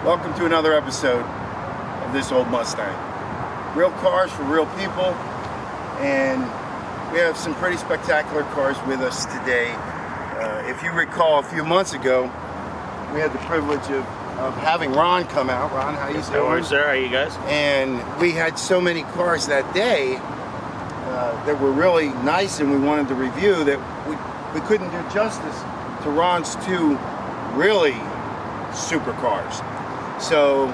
Welcome to another episode of This Old Mustang. Real cars for real people, and we have some pretty spectacular cars with us today. If you recall, a few months ago, we had the privilege of having Ron come out. Ron, how you doing? How are you, sir? How are you guys? And we had so many cars that day that were really nice and we wanted to review that we couldn't do justice to Ron's two really supercars. So,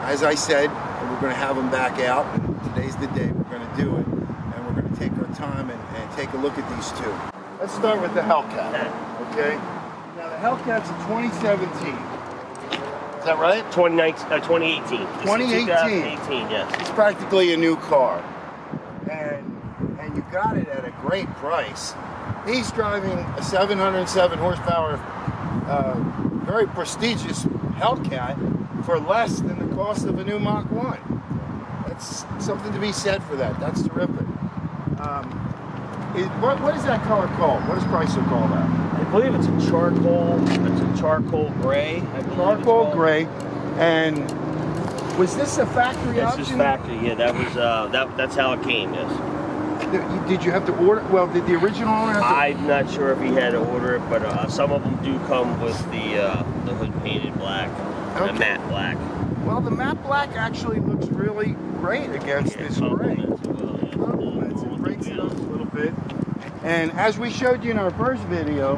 as I said, we're going to have them back out. Today's the day we're going to do it, and we're going to take our time and take a look at these two. Let's start with the Hellcat, okay? Now the Hellcat's a 2017. Is that right? 2018. 2018. 2018, yes. It's practically a new car, and you got it at a great price. He's driving a 707 horsepower, very prestigious Hellcat for less than the cost of a new Mach 1. That's something to be said for that. That's terrific. What is that color called? What does Chrysler call that? I believe it's a charcoal gray. Charcoal gray. And was this a factory option? This is factory. Yeah, that was that's how it came. Yes. Did you have to order? Well, did the original owner have to? I'm not sure if he had to order it, but some of them do come with the hood painted black, the matte black. Well, the matte black actually looks really great against this gray. Compliments it, breaks it up a little bit. And as we showed you in our first video,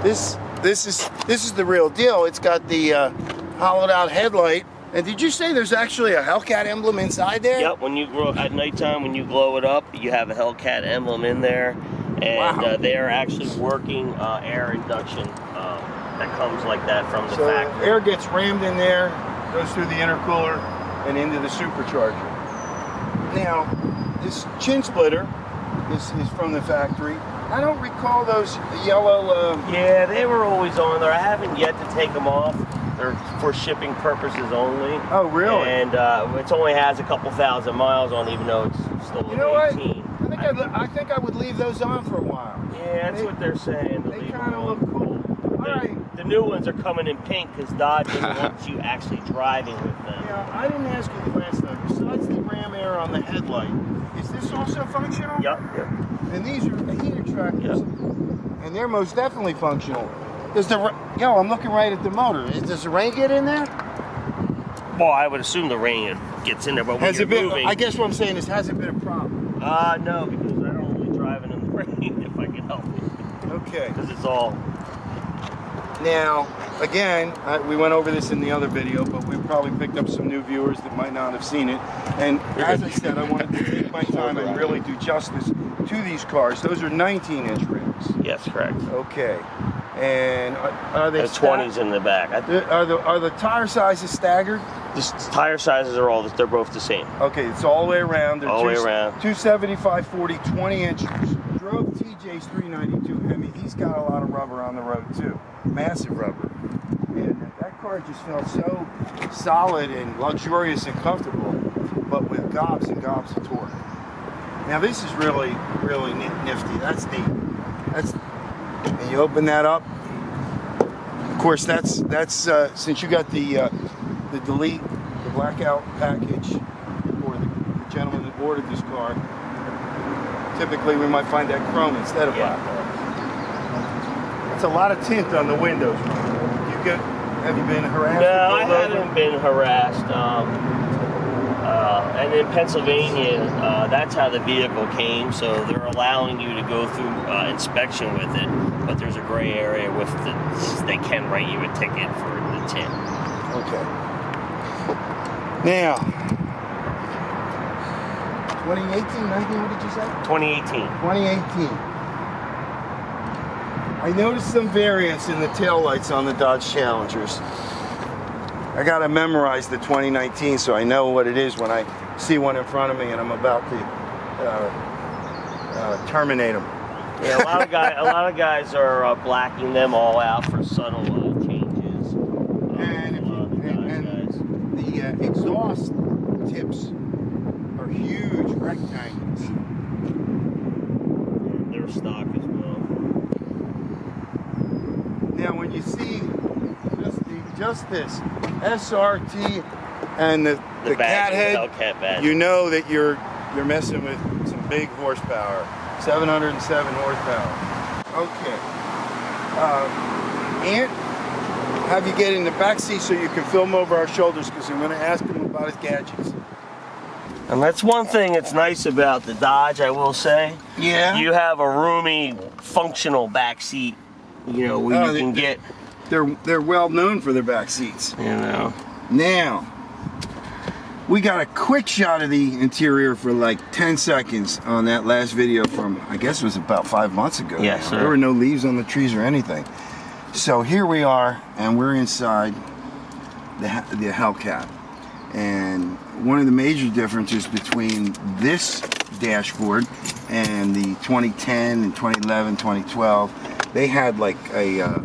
this is the real deal. It's got the hollowed out headlight. And did you say there's actually a Hellcat emblem inside there? Yep. When you at nighttime, when you glow it up, you have a Hellcat emblem in there, and wow. They are actually working air induction that comes like that from the factory. Air gets rammed in there, goes through the intercooler, and into the supercharger. Now, this chin splitter is from the factory. I don't recall those yellow... Yeah, they were always on there. I haven't yet to take them off. They're for shipping purposes only. Oh, really? And it only has a couple thousand miles on, even though it's still 18. You know what? I think I would leave those on for a while. Yeah, that's what they're saying. They kind of look cool. All right. The new ones are coming in pink because Dodge doesn't want you actually driving with them. Yeah, I didn't ask you the last time. Besides the ram air on the headlight, is this also functional? Yep. And these are the heat attractors. Yep. And they're most definitely functional. I'm looking right at the motor. Does the rain get in there? Well, I would assume the rain gets in there, but when you're moving... I guess what I'm saying is, has it been a problem? No, because I don't really drive in the rain if I can help it. Okay. Because it's all... Now, again, we went over this in the other video, but we probably picked up some new viewers that might not have seen it. And as I said, I wanted to take my time and really do justice to these cars. Those are 19-inch rims. Yes, correct. Okay. And are they... There's 20s in the back. Are the tire sizes staggered? The tire sizes are they're both the same. Okay, it's all the way around. All the way around. 275, 40, 20 inches. Drove TJ's 392 Hemi. He's got a lot of rubber on the road too. Massive rubber. And that car just felt so solid and luxurious and comfortable, but with gobs and gobs of torque. Now this is really, really nifty. That's neat. And you open that up. Of course, that's since you got the delete, the blackout package for the gentleman that ordered this car. Typically, we might find that chrome instead of black. That's a lot of tint on the windows. Have you been harassed? No, I haven't been harassed. And in Pennsylvania, that's how the vehicle came, so they're allowing you to go through inspection with it, but there's a gray area with they can write you a ticket for the tint. Okay. Now, 2018, 19, what did you say? 2018. 2018. I noticed some variance in the taillights on the Dodge Challengers. I got to memorize the 2019 so I know what it is when I see one in front of me and I'm about to terminate them. Yeah, a lot of guys are blacking them all out for subtle changes. And the exhaust tips are huge rectangles. They're stock as well. Now, when you see just this SRT and the cat head, Hellcat badge. you know that you're messing with some big horsepower. 707 horsepower. Okay. Ant, have you get in the back seat so you can film over our shoulders, because I'm going to ask him about his gadgets. And that's one thing that's nice about the Dodge, I will say. Yeah. You have a roomy, functional back seat. You know, where you can get. They're well known for their back seats. You know. Now, we got a quick shot of the interior for like 10 seconds on that last video from, I guess it was about 5 months ago. Yes, sir. There were no leaves on the trees or anything. So here we are, and we're inside the Hellcat. And one of the major differences between this dashboard and the 2010 and 2011, 2012, they had like a,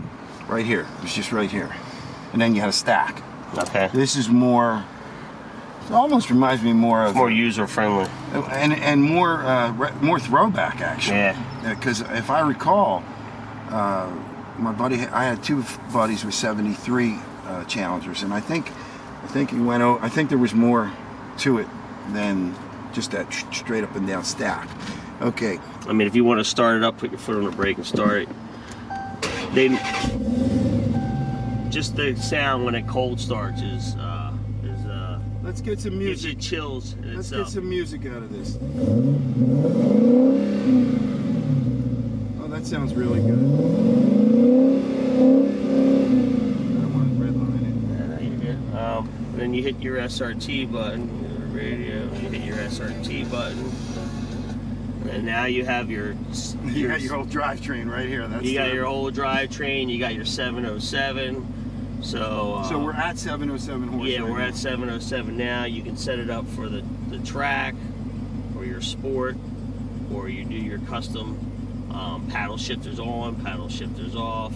right here, it was just right here. And then you had a stack. Okay. This is more, it almost reminds me more of... More user-friendly. And more throwback, actually. Yeah. Because if I recall, my buddy, I had two buddies with 73 Challengers, and I think he went over, I think there was more to it than just that straight up and down stack. Okay. I mean, if you want to start it up, put your foot on the brake and start it. Just the sound when it cold starts is let's get some music. Gives you chills. Let's get some music out of this. Oh, that sounds really good. I don't want to redline it. Yeah, you're good. Then you hit your SRT button, your radio. You hit your SRT button, and now you have your you got your whole drivetrain right here. That's you got your whole drivetrain. You got your 707. So we're at 707 horse. Yeah, right we're now. at 707 now. You can set it up for the track, or your sport, or you do your custom paddle shifters on, paddle shifters off.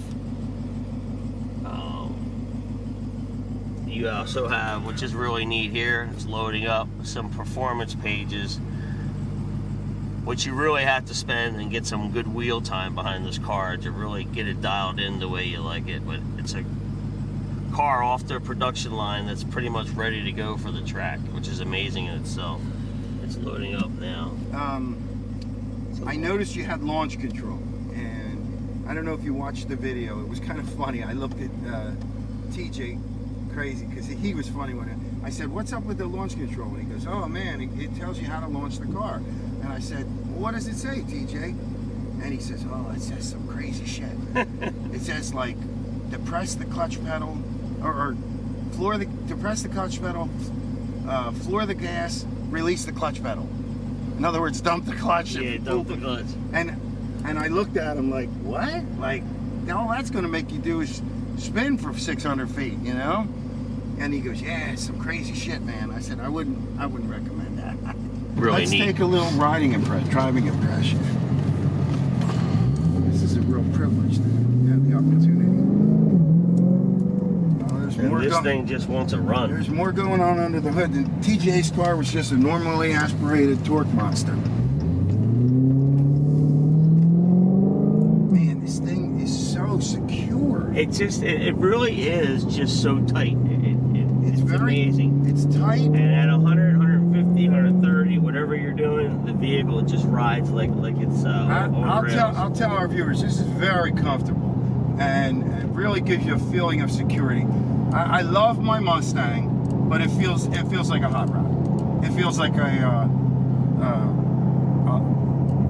You also have, which is really neat here, it's loading up some performance pages, which you really have to spend and get some good wheel time behind this car to really get it dialed in the way you like it. But it's a car off their production line that's pretty much ready to go for the track, which is amazing in itself. It's loading up now. I noticed you had launch control, and I don't know if you watched the video. It was kind of funny. I looked at TJ crazy because he was funny when I said, "What's up with the launch control?" And he goes, "Oh man, it tells you how to launch the car." And I said, well, "What does it say, TJ?" And he says, "Oh, it says some crazy shit. It says like depress the clutch pedal, or depress the clutch pedal, floor the gas, release the clutch pedal. In other words, dump the clutch." Yeah, dump the clutch. And I looked at him like, what? Like, all that's going to make you do is spin for 600 feet, you know? And he goes, "Yeah, it's some crazy shit, man." I said, I wouldn't recommend that. Really Let's neat. take a little driving impression. This is a real privilege to have the opportunity. And this thing just wants to run. There's more going on under the hood. The TJ's car was just a normally aspirated torque monster. Man, this thing is so secure. It really is just so tight. It's very amazing. It's tight. And at 100, 150, 130, whatever you're doing, the vehicle just rides like it's I'll tell our viewers, this is very comfortable, and it really gives you a feeling of security. I love my Mustang, but it feels like a hot rod. It feels like it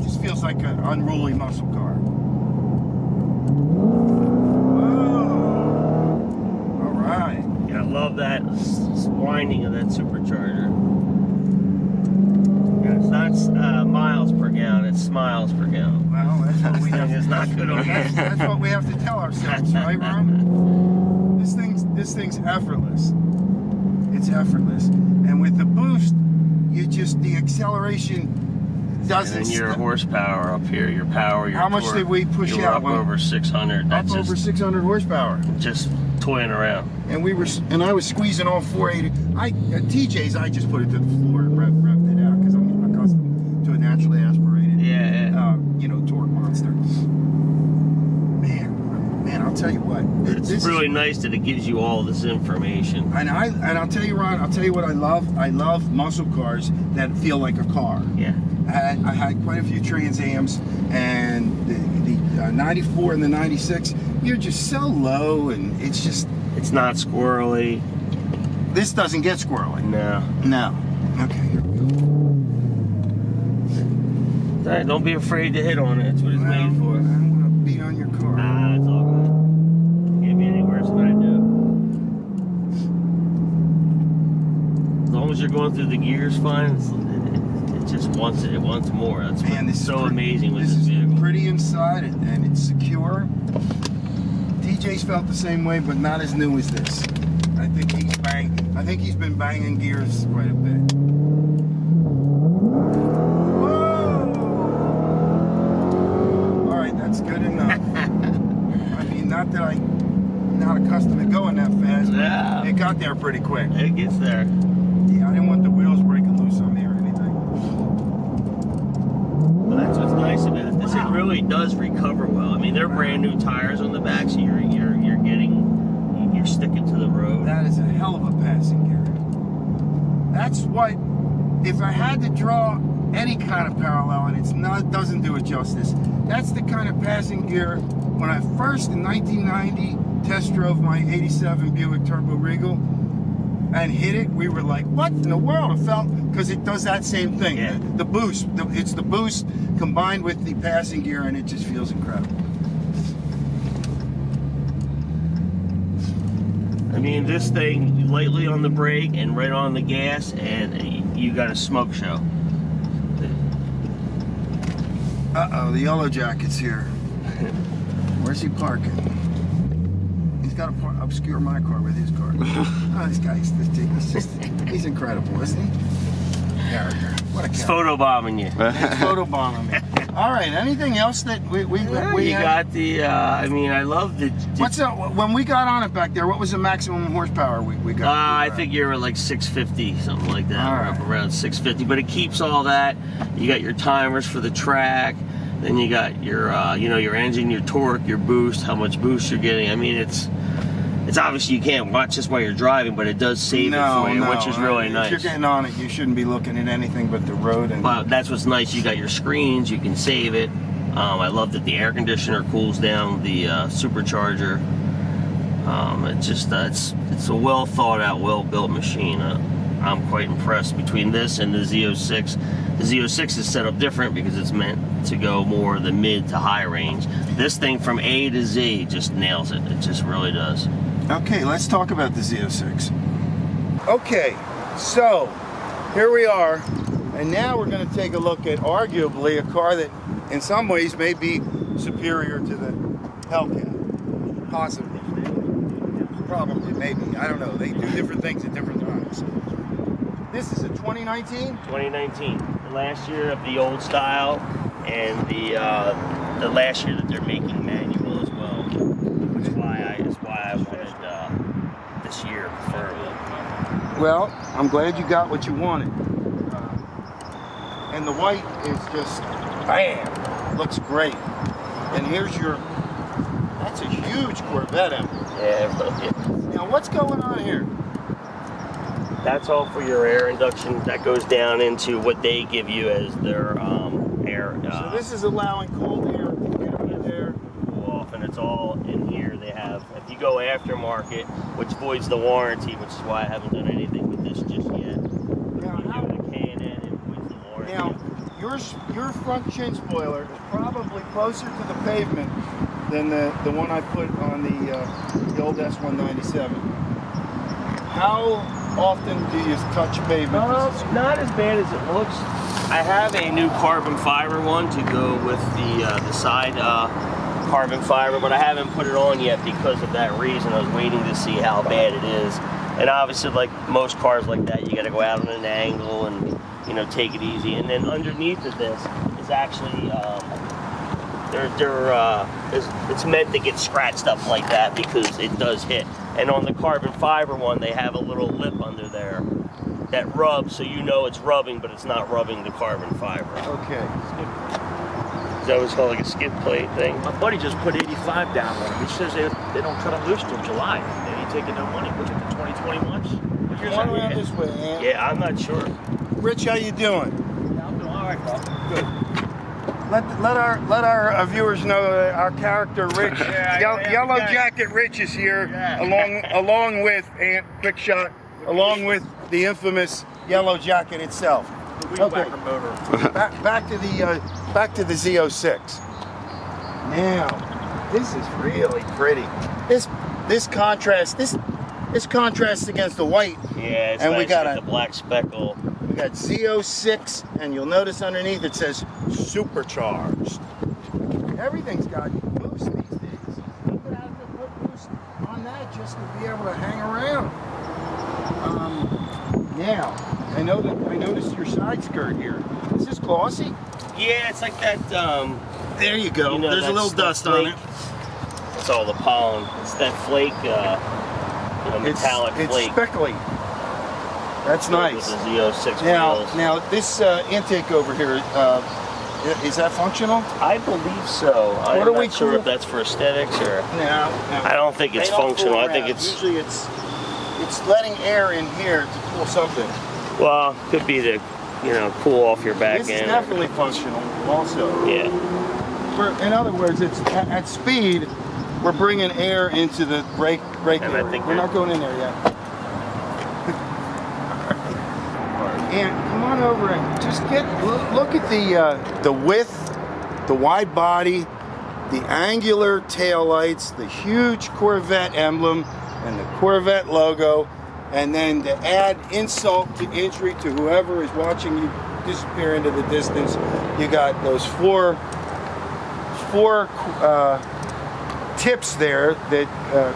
just feels like an unruly muscle car. Whoa! All right. Yeah, I love that winding of that supercharger. Yeah, it's not miles per gallon; it's smiles per gallon. Well, that's what we have. It's not good on that. That's what we have to tell ourselves, right, Ron? This thing's effortless. It's effortless, and with the boost, the acceleration doesn't. And then your horsepower up here, your power, your How much torque, did we push you were out? up over 600. That's Up over 600 horsepower. just toying around. And I was squeezing all 480. TJ's, I just put it to the floor and revved it out because I'm accustomed to a naturally aspirated, Yeah. torque monster. Man, I'll tell you what. It's really nice that it gives you all this information. And I'll tell you, Ron, I'll tell you what I love. I love muscle cars that feel like a car. Yeah. I had quite a few Trans Ams, and the 94 and the 96, you're just so low, and it's just... It's not squirrely. This doesn't get squirrely. No. No. Okay, here we go. All right, don't be afraid to hit on it. That's what it's made for. I don't want to beat on your car. Ah, it's all good. Can't be any worse than I do. As long as you're going through the gears fine, it just wants it. It wants more. That's what's so amazing with this vehicle. This is pretty inside, and it's secure. TJ's felt the same way, but not as new as this. I think he's been banging gears quite a bit. Whoa! All right, that's good enough. I mean, not that I'm not accustomed to going that fast, but Yeah. it got there pretty quick. It gets there. Yeah, I didn't want the wheels breaking loose on me or anything. Well, that's what's nice about this. It really does recover well. I mean, they're brand new tires on the back, so you're sticking to the road. That is a hell of a passing gear. That's what, if I had to draw any kind of parallel, and it doesn't do it justice, that's the kind of passing gear when I first in 1990 test drove my 87 Buick Turbo Regal and hit it. We were like, what in the world? It felt, because it does that same thing. Yeah. The boost, it's the boost combined with the passing gear, and it just feels incredible. I mean, this thing, lightly on the brake and right on the gas, and you got a smoke show. Uh-oh, the yellow jacket's here. Where's he parking? He's got to obscure my car with his car. Oh, this guy's he's incredible, isn't he? Character. What a It's character. photobombing you. He's photobombing me. All right, anything else that we You got the, I mean, I love the... What's up? When we got on it back there, what was the maximum horsepower we got? I think you're at like 650, something like that, All right. around 650. But it keeps all that. You got your timers for the track. Then you got your, your engine, your torque, your boost, how much boost you're getting. I mean, it's obviously you can't watch this while you're driving, but it does save it for you, which is really nice. If you're getting on it, you shouldn't be looking at anything but the road. But that's what's nice. You got your screens. You can save it. I love that the air conditioner cools down the supercharger. It's a well thought out, well built machine. I'm quite impressed between this and the Z06. The Z06 is set up different because it's meant to go more the mid to high range. This thing from A to Z just nails it. It just really does. Okay, let's talk about the Z06. Okay, so here we are, and now we're going to take a look at arguably a car that in some ways may be superior to the Hellcat. Possibly. Probably, maybe. I don't know. They do different things at different times. This is a 2019? 2019. The last year of the old style, and the last year that they're making manual as well. Which is why I wanted this year preferably. Well, I'm glad you got what you wanted. And the white is just, bam, looks great. And here's that's a huge Corvette emblem. Yeah, it really is. Now what's going on here? That's all for your air induction. That goes down into what they give you as their air. So this is allowing cold air to get under there. Cool off, and it's all in here. They have, if you go aftermarket, which voids the warranty, which is why I haven't done anything with this just yet. Now, You do the K&N, it voids the warranty. now your front chin spoiler is probably closer to the pavement than the one I put on the old S197. How often do you touch pavement? Not as bad as it looks. I have a new carbon fiber one to go with the side carbon fiber, but I haven't put it on yet because of that reason. I was waiting to see how bad it is. And obviously, like most cars like that, you got to go out on an angle and take it easy. And then underneath of this is actually it's meant to get scratched up like that because it does hit. And on the carbon fiber one, they have a little lip under there that rubs, so it's rubbing, but it's not rubbing the carbon fiber. Okay. that was called like a skid plate thing. My buddy just put 85 down on him. He says they don't cut them loose till July. They ain't taking no money. What's it, the 2021s? What year's Come on that? around this way, Ant. Yeah, I'm not sure. Rich, how you doing? Yeah, I'm doing all right, Bob. Good. Let our viewers know that our character Rich, Yellow Jacket Rich is here, along with Ant, quick shot, along with the infamous Yellow Jacket itself. The weed whacker motor. back to the Z06. Now, this is really pretty. This contrasts against the white. Yeah, it's And we nice got with a- the black speckle. We got Z06, and you'll notice underneath it says supercharged. Everything's got boost these days. You could have to put boost on that just to be able to hang around. Now, I noticed your side skirt here. Is this glossy? Yeah, it's like that. There you go. You know, There's a little dust on it. It's all the pollen. It's that flake, metallic It's flake. speckly. That's nice. With the Z06 Now, wheels. this intake over here, is that functional? I believe so. I'm What are we not sure cool- if that's for aesthetics or. No. I don't think it's They don't functional. cool I think around. it's. Usually it's letting air in here to cool something. Well, could be to, cool off your back This end. is definitely functional also. Yeah. In other words, it's at speed, we're bringing air into the brake And I area. think We're not going in there yet. And come on over and just look at the width, the wide body, the angular taillights, the huge Corvette emblem, and the Corvette logo, and then to add insult to injury to whoever is watching you disappear into the distance, you got those four tips there that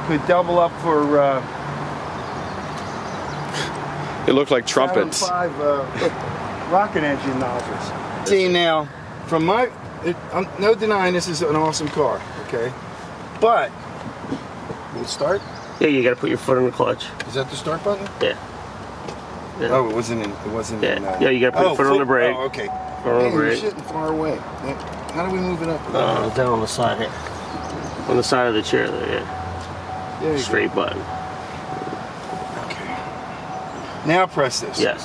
could double up for It looked like trumpets. 5 rocket engine nozzles. See now, from I'm no denying this is an awesome car, okay? But, will it start? Yeah, you gotta put your foot on the clutch. Is that the start button? Yeah. Yeah. Oh, it wasn't in. Yeah. Yeah, you gotta put your foot on the brake. Oh, okay. Foot on the Hey, you're brake. sitting far away. How do we move it up? Down on the side here. On the side of the chair there, yeah. There you Straight button. go. Okay. Now press this. Yes.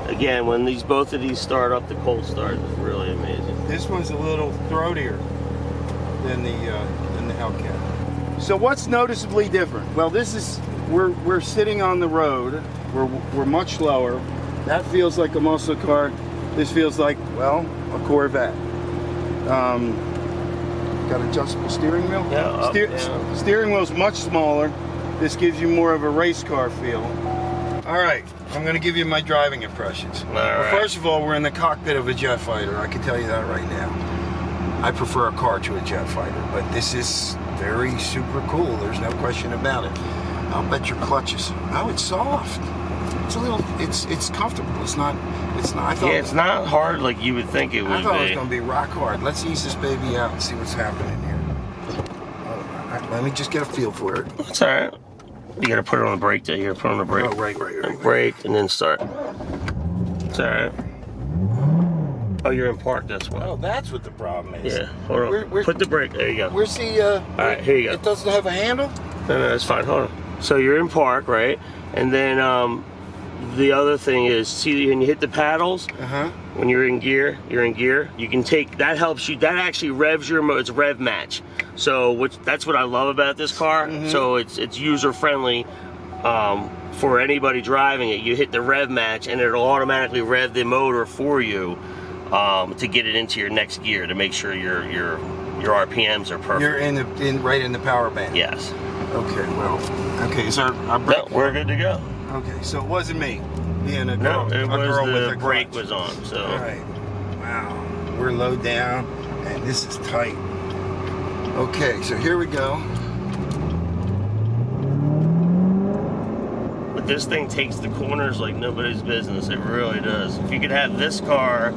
Again, when both of these start up, the cold start is really amazing. This one's a little throatier than the Hellcat. So what's noticeably different? Well, we're sitting on the road. We're much lower. That feels like a muscle car. This feels like, well, a Corvette. Got adjustable steering wheel. Yeah, up, down. Steering wheel's much smaller. This gives you more of a race car feel. All right, I'm going to give you my driving impressions. Well, first of all, we're in the cockpit of a jet fighter. I can tell you that right now. I prefer a car to a jet fighter, but this is very super cool. There's no question about it. I'll bet your clutches. Oh, it's soft. It's a little. It's comfortable. It's not. I thought. Yeah, it's not hard like you would think it would I thought it was be. going to be rock hard. Let's ease this baby out and see what's happening here. Let me just get a feel for it. It's alright. You gotta put it on the brake there. You gotta put it on the brake. Oh, right. Brake and then start. It's alright. Oh, you're in park, that's why. Oh, that's what the problem is. Yeah, hold on. Put the brake, there you go. Where's the, Alright, here you go. It doesn't have a handle? No, that's fine, hold on. So you're in park, right? And then the other thing is, see when you hit the paddles, when you're in gear, you can take, that helps you, that actually revs your motor, it's rev match. So that's what I love about this car. So it's user friendly for anybody driving it. You hit the rev match and it'll automatically rev the motor for you to get it into your next gear to make sure your RPMs are perfect. You're right in the power band. Yes. Okay, well, is our brake? No, we're good to go. Okay, so it wasn't me being a No, girl, it a girl was with the a brake clutch. was on. So. All right. Wow. We're low down, and this is tight. Okay, so here we go. But this thing takes the corners like nobody's business. It really does. If you could have this car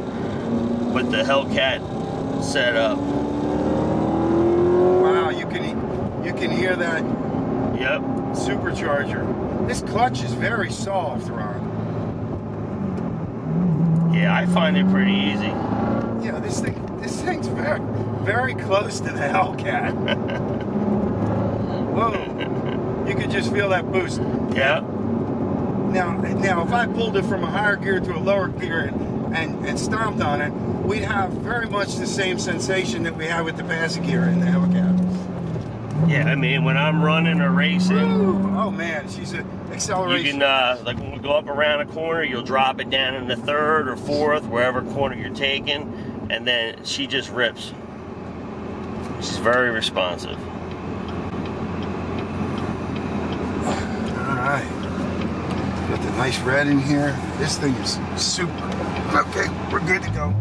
with the Hellcat set up. Wow, you can hear that Yep. supercharger. This clutch is very soft, Ron. Yeah, I find it pretty easy. Yeah, this This thing's very, very close to the Hellcat. Whoa! You could just feel that boost. Yeah. Now, if I pulled it from a higher gear to a lower gear and stomped on it, we'd have very much the same sensation that we have with the passive gear in the Hellcat. Yeah, I mean, when I'm running or racing, Woo! Oh man, she's an acceleration. you can, like when we go up around a corner, you'll drop it down in the third or fourth, wherever corner you're taking, and then she just rips. She's very responsive. All right. Got the nice red in here. This thing is super. Okay, we're good to go.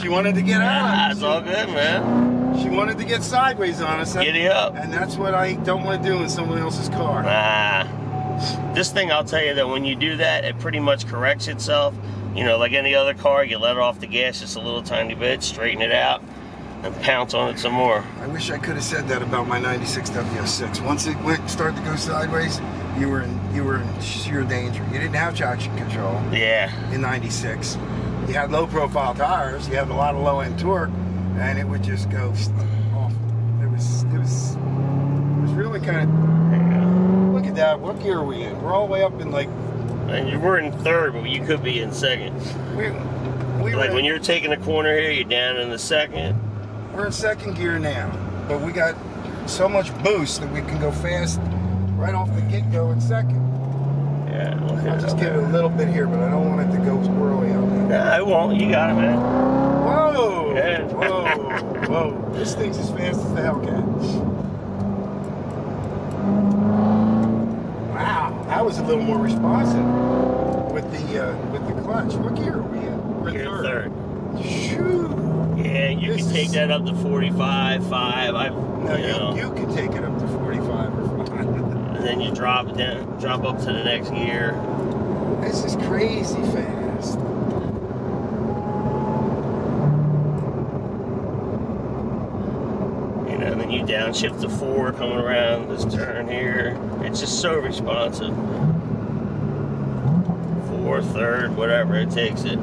She wanted to get out. It's all good, man. She wanted to get sideways on us. Giddy up. And that's what I don't want to do in someone else's car. This thing, I'll tell you that when you do that, it pretty much corrects itself. You know, like any other car, you let it off the gas just a little tiny bit, straighten it out, and pounce on it some more. I wish I could have said that about my '96 W06. Once it started to go sideways, you were in sheer danger. You didn't have traction control. Yeah. In '96, you had low profile tires. You had a lot of low end torque, and it would just go off. It was really kind of. Look at that. What gear are we in? We're all the way up in like. And you were in third, but you could be in second. We Like when you're taking a corner here, you're down in the second. We're in second gear now, but we got so much boost that we can go fast right off the get-go in second. Yeah. I'll just give it a little bit here, but I don't want it to go squirrely on there. Nah, I won't. You got it, man. Whoa! Yeah. Whoa! Whoa! This thing's as fast as the Hellcat. Wow, that was a little more responsive with the clutch. What gear are we in? We're in You're third. third. Shoot! Yeah, you can take that up to 45, 5. You can take it up to 45 or 5. And then you drop it down, drop up to the next gear. This is crazy fast. You know, then you downshift to 4 coming around this turn here. It's just so responsive. 4, third, whatever it takes it.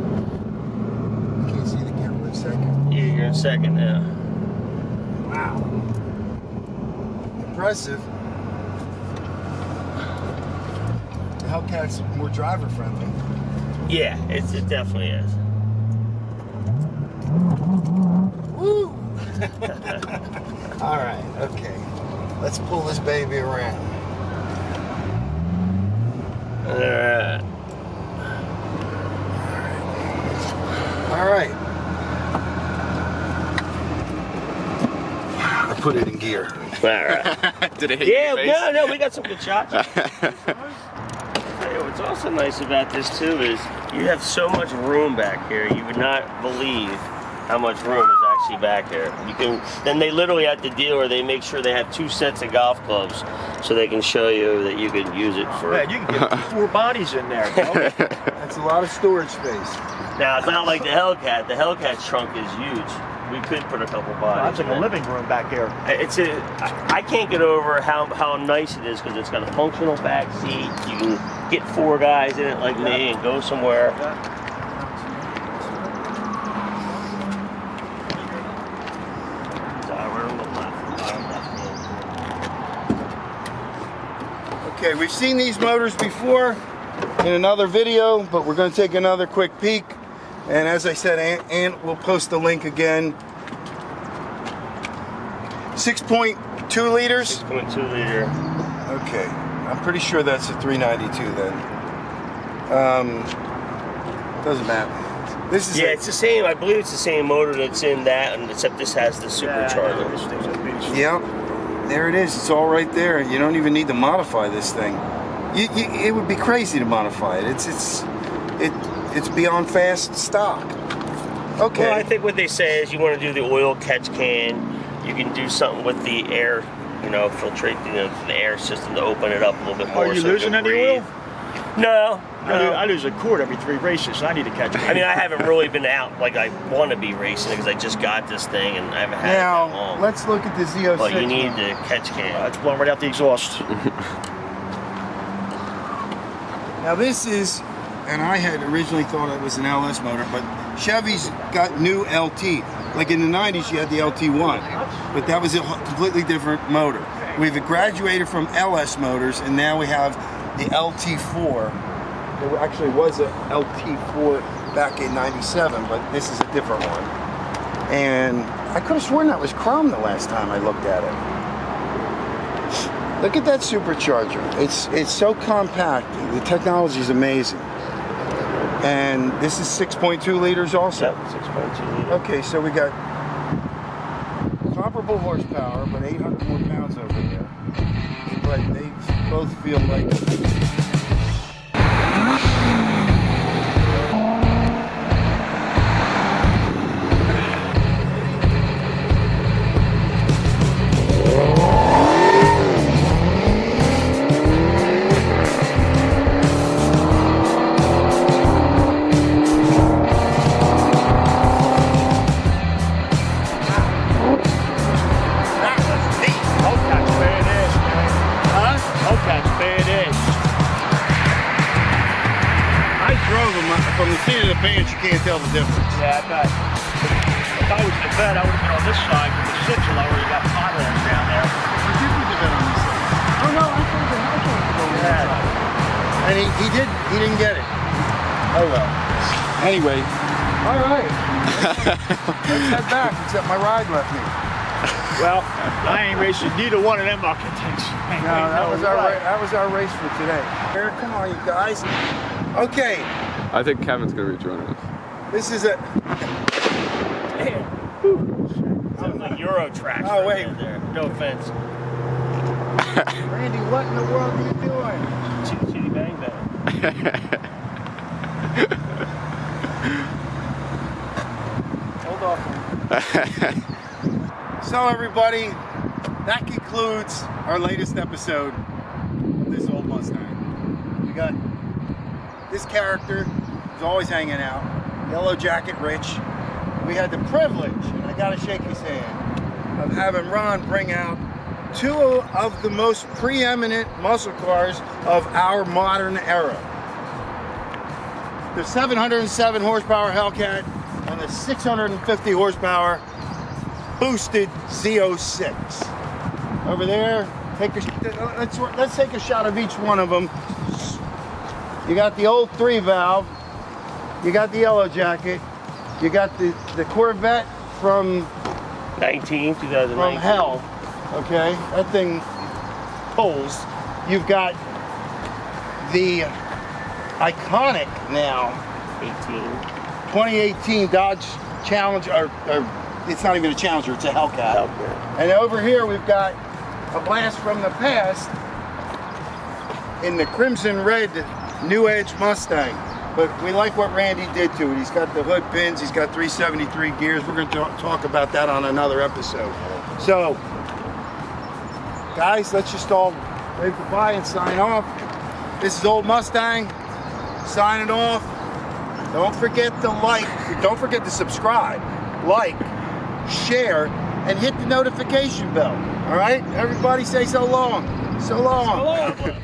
Can't see the camera in second. Yeah, you're in second now. Wow. Impressive. The Hellcat's more driver friendly. Yeah, it definitely is. Woo! All right, okay. Let's pull this baby around. All right. All right. I put it in gear. All right. Did it hit Yeah, your face? no, we got some good shots. Hey, what's also nice about this too is you have so much room back here. You would not believe how much room is actually back here. You can. Then they literally at the dealer they make sure they have 2 sets of golf clubs so they can show you that you can use it for. Man, you can get 4 bodies in there, bro. That's a lot of storage space. Now it's not like the Hellcat. The Hellcat's trunk is huge. We could put a couple bodies. That's like in a it. living room back here. I can't get over how nice it is because it's got a functional back seat. You can get 4 guys in it like me and go somewhere. Okay, we've seen these motors before in another video, but we're going to take another quick peek. And as I said, Ant will post the link again. 6.2 liters? 6.2 liter. Okay, I'm pretty sure that's a 392 then. Doesn't matter. This is It's the same. I believe it's the same motor that's in that, except this has the supercharger. Yep, there it is. It's all right there. You don't even need to modify this thing. It would be crazy to modify it. It's beyond fast stock. Okay. Well, I think what they say is you want to do the oil catch can. You can do something with the air, filtrate the air system to open it up a little bit more. Are you so it losing can any breathe. oil? No. I lose a quart every 3 races, so I need to catch it. I mean, I haven't really been out like I want to be racing because I just got this thing and I haven't had it that Now, long. let's look at the Z06. But you need the catch can. It's blowing right out the exhaust. Now this is and I had originally thought it was an LS motor, but Chevy's got new LT. Like in the 90s, you had the LT1, but that was a completely different motor. We've graduated from LS motors, and now we have the LT4. There actually was a LT4 back in 97, but this is a different one. And I could have sworn that was chrome the last time I looked at it. Look at that supercharger. It's so compact. The technology is amazing. And this is 6.2 liters also. Yep, 6.2 liters. Okay, so we got comparable horsepower, but 800 more pounds over there. But they both feel like... From the seat of the pants, you can't tell the difference. Yeah, I bet. If I was the vet, I would have been on this side with the 6 lower. You got potholes down there. Or did we the vet on this side? Oh no, I thought the Hellcat was on the Yeah. side. And he didn't get it. Oh well. Anyway, all right. Let's head back, except my ride left me. Well, I ain't racing neither one of them bucket things. No, that was our race for today. Here, come on, you guys. Okay. I think Kevin's gonna be joining us. This is a... Sounds like Euro tracks. Oh, wait. There. No offense. Randy, what in the world are you doing? Chitty chitty bang bang. Hold on. So everybody, that concludes our latest episode of this old Mustang. We got this character who's always hanging out, Yellow Jacket Rich. We had the privilege, and I gotta shake his hand, of having Ron bring out two of the most preeminent muscle cars of our modern era. The 707 horsepower Hellcat and the 650 horsepower boosted Z06. Over there, let's take a shot of each one of them. You got the old 3-valve, you got the Yellow Jacket, you got the Corvette from 2019. from hell. Okay, that thing pulls. You've got the iconic now 2018 Dodge Challenger, or it's not even a Challenger, it's a Hellcat. And over here we've got a blast from the past in the crimson red New Edge Mustang. But we like what Randy did to it. He's got the hood pins, he's got 373 gears. We're going to talk about that on another episode. So, guys, let's just all wave goodbye and sign off. This is Old Mustang, signing off. Don't forget to like, don't forget to subscribe, like, share, and hit the notification bell. All right? Everybody say so long. So long. So long.